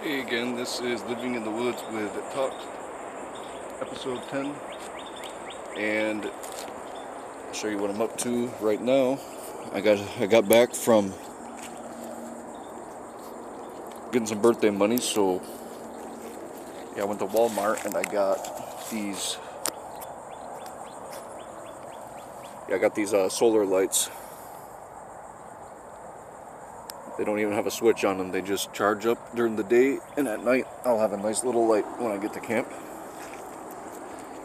Hey again, this is Living in the Woods with Täxt, episode 10, and I'll show you what I'm up to right now. I got back from getting some birthday money, so yeah, I went to Walmart and I got these solar lights. They don't even have a switch on them, they just charge up during the day, and at night I'll have a nice little light when I get to camp.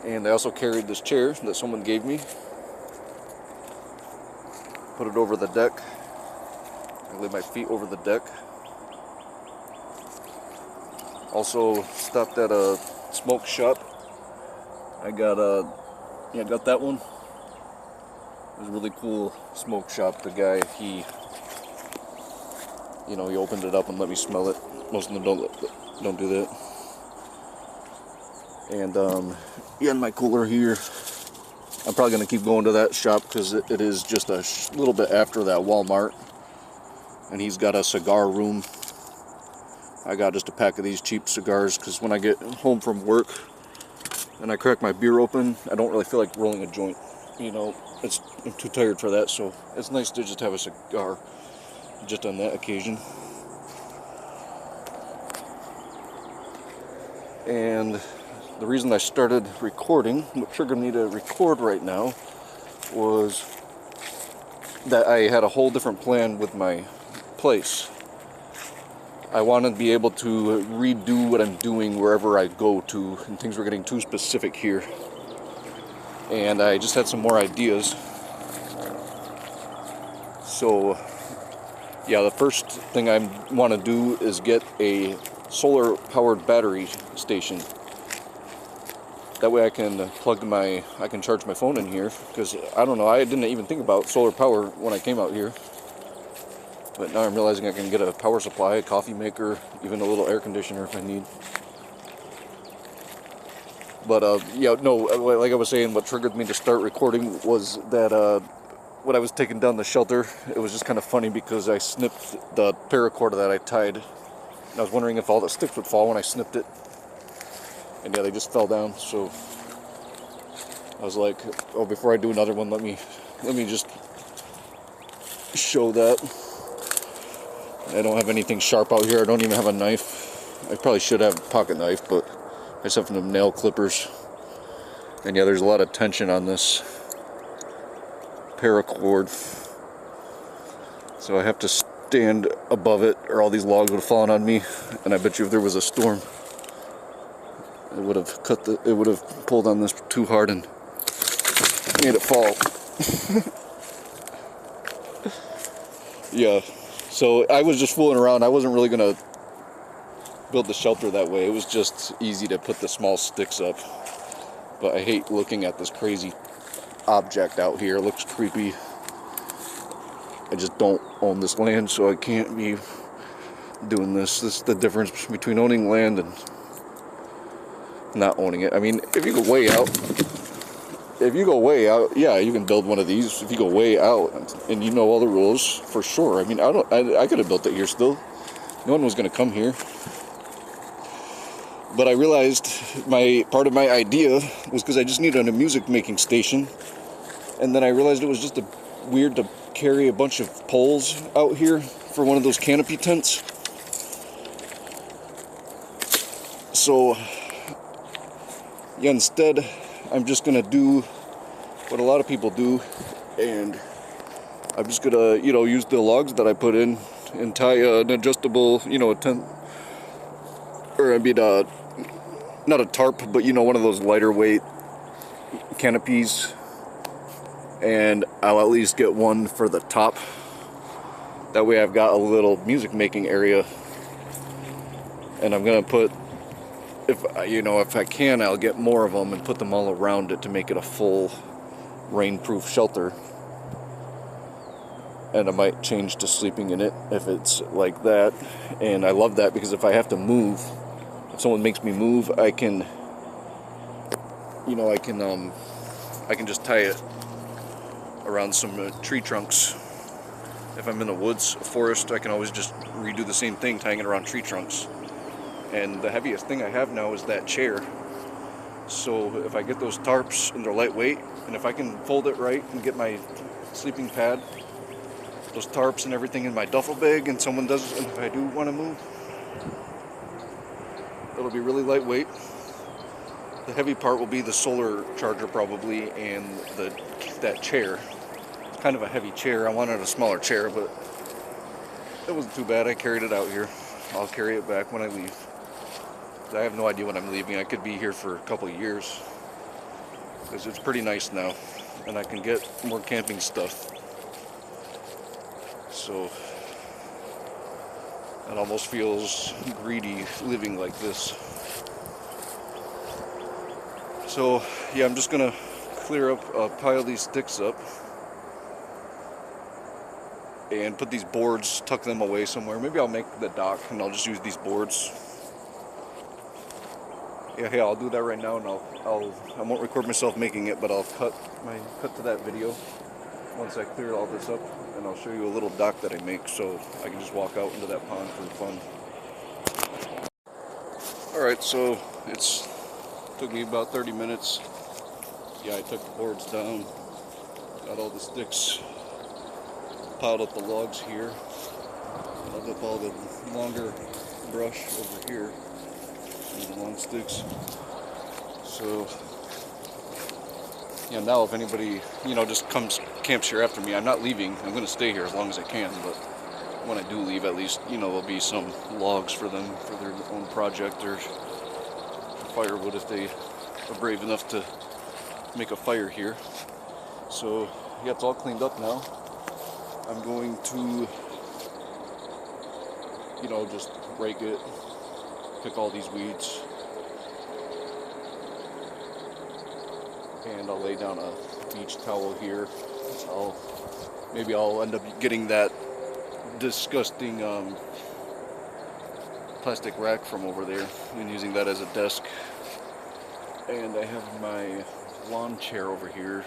And I also carried this chair that someone gave me, put it over the deck. I lay my feet over the deck. Also stopped at a smoke shop. I got that one. It was a really cool smoke shop. The guy, he opened it up and let me smell it. Most of them don't do that. And in my cooler here, I'm probably gonna keep going to that shop because it is just a little bit after that Walmart, and he's got a cigar room. I got just a pack of these cheap cigars because when I get home from work and I crack my beer open, I don't really feel like rolling a joint. I'm too tired for that, so it's nice to just have a cigar just on that occasion. And the reason I started recording, what triggered me to record right now, was that I had a whole different plan with my place. I wanted to be able to redo what I'm doing wherever I go to, and things were getting too specific here. And I just had some more ideas. So yeah, the first thing I want to do is get a solar powered battery station. That way I can charge my phone in here, because I don't know, I didn't even think about solar power when I came out here. But now I'm realizing I can get a power supply, a coffee maker, even a little air conditioner if I need. But like I was saying, what triggered me to start recording was that when I was taking down the shelter, it was just kind of funny because I snipped the paracord that I tied. And I was wondering if all the sticks would fall when I snipped it. And yeah, they just fell down. So I was like, oh, before I do another one, let me just show that. I don't have anything sharp out here. I don't even have a knife. I probably should have a pocket knife, but I just have some nail clippers. And yeah, there's a lot of tension on this paracord, so I have to stand above it or all these logs would have fallen on me, and I bet you if there was a storm it would have pulled on this too hard and made it fall. Yeah, so I was just fooling around. I wasn't really gonna build the shelter that way. It was just easy to put the small sticks up, but I hate looking at this crazy object out here. It looks creepy. I just don't own this land, so I can't be doing this. This is the difference between owning land and not owning it. I mean, if you go way out, yeah, you can build one of these. If you go way out and you know all the rules, for sure. I mean, I could have built it here still. No one was going to come here. But I realized part of my idea was because I just needed a music making station. And then I realized it was just weird to carry a bunch of poles out here for one of those canopy tents. So yeah, instead I'm just gonna do what a lot of people do, and I'm just gonna use the logs that I put in and tie an adjustable a tent, or not a tarp, but one of those lighter weight canopies. And I'll at least get one for the top. That way I've got a little music making area. And I'm gonna put, if I can, I'll get more of them and put them all around it to make it a full rainproof shelter. And I might change to sleeping in it if it's like that. And I love that because if I have to move, if someone makes me move, I can just tie it around some tree trunks. If I'm in the woods, a forest, I can always just redo the same thing, tying it around tree trunks. And the heaviest thing I have now is that chair. So if I get those tarps and they're lightweight, and if I can fold it right and get my sleeping pad, those tarps and everything in my duffel bag, and someone does, and if I do want to move, it'll be really lightweight. The heavy part will be the solar charger probably, and that chair. It's kind of a heavy chair. I wanted a smaller chair, but it wasn't too bad. I carried it out here. I'll carry it back when I leave. I have no idea when I'm leaving. I could be here for a couple of years, because it's pretty nice now, and I can get more camping stuff. So it almost feels greedy living like this. So yeah, I'm just gonna clear up, pile these sticks up, and put these boards, tuck them away somewhere. Maybe I'll make the dock and I'll just use these boards. Yeah, hey, I'll do that right now, and I won't record myself making it, but I'll cut to that video once I clear all this up, and I'll show you a little dock that I make so I can just walk out into that pond for fun. Alright, so took me about 30 minutes. Yeah, I took the boards down, got all the sticks, piled up the logs here, piled up all the longer brush over here, and the long sticks. So yeah, now if anybody, just camps here after me, I'm not leaving. I'm going to stay here as long as I can, but when I do leave, at least, there'll be some logs for them for their own project, or firewood if they are brave enough to make a fire here. So yeah, it's all cleaned up now. I'm going to, just rake it, pick all these weeds, and I'll lay down a beach towel here. Maybe I'll end up getting that disgusting plastic rack from over there and using that as a desk. And I have my lawn chair over here.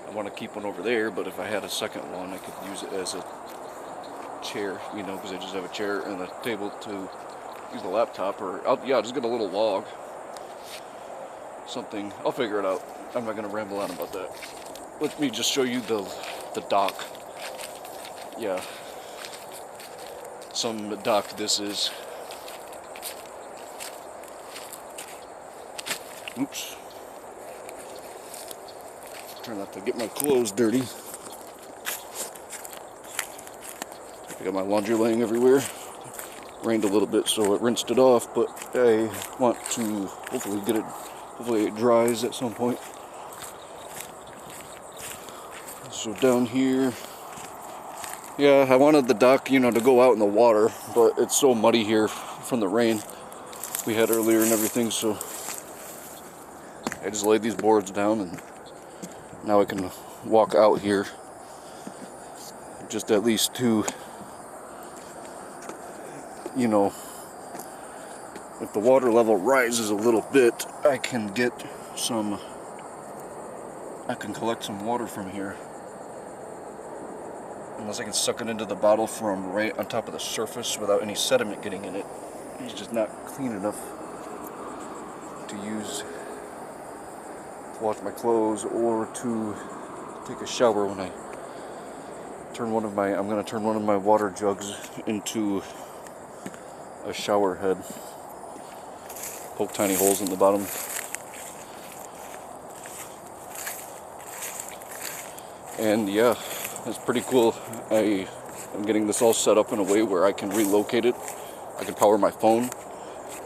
I want to keep one over there, but if I had a second one, I could use it as a chair, because I just have a chair and a table to use the laptop, or I'll just get a little log, something. I'll figure it out. I'm not going to ramble on about that. Let me just show you the dock. Yeah, some dock this is. Oops. Try not to get my clothes dirty. I got my laundry laying everywhere. Rained a little bit, so it rinsed it off, but I want to hopefully it dries at some point. So down here, yeah, I wanted the dock, to go out in the water, but it's so muddy here from the rain we had earlier and everything, so I just laid these boards down, and now I can walk out here, just at least to, if the water level rises a little bit, I can collect some water from here. Unless I can suck it into the bottle from right on top of the surface without any sediment getting in it. It's just not clean enough to use to wash my clothes or to take a shower when I I'm going to turn one of my water jugs into a shower head. Poke tiny holes in the bottom. And yeah, it's pretty cool. I'm getting this all set up in a way where I can relocate it. I can power my phone.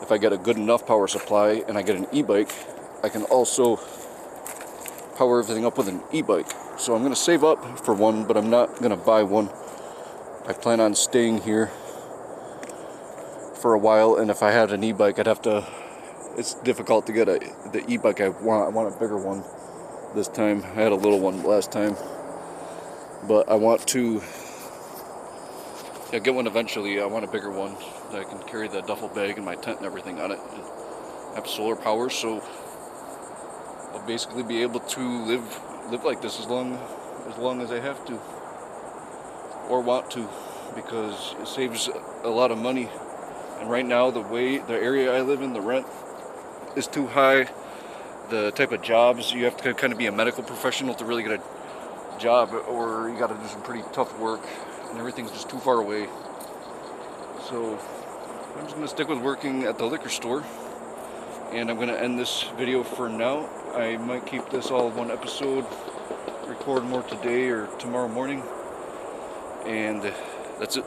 If I get a good enough power supply and I get an e-bike, I can also power everything up with an e-bike. So I'm going to save up for one, but I'm not going to buy one. I plan on staying here for a while, and if I had an e-bike, it's difficult to get the e-bike I want. I want a bigger one this time. I had a little one last time. But I want to get one eventually. I want a bigger one that I can carry the duffel bag and my tent and everything on it. And have solar power, so I'll basically be able to live like this as long as I have to or want to, because it saves a lot of money And right now, the area I live in, the rent is too high. The type of jobs, you have to kind of be a medical professional to really get a job, or you got to do some pretty tough work, and everything's just too far away. So I'm just going to stick with working at the liquor store, and I'm going to end this video for now. I might keep this all one episode, record more today or tomorrow morning, and that's it.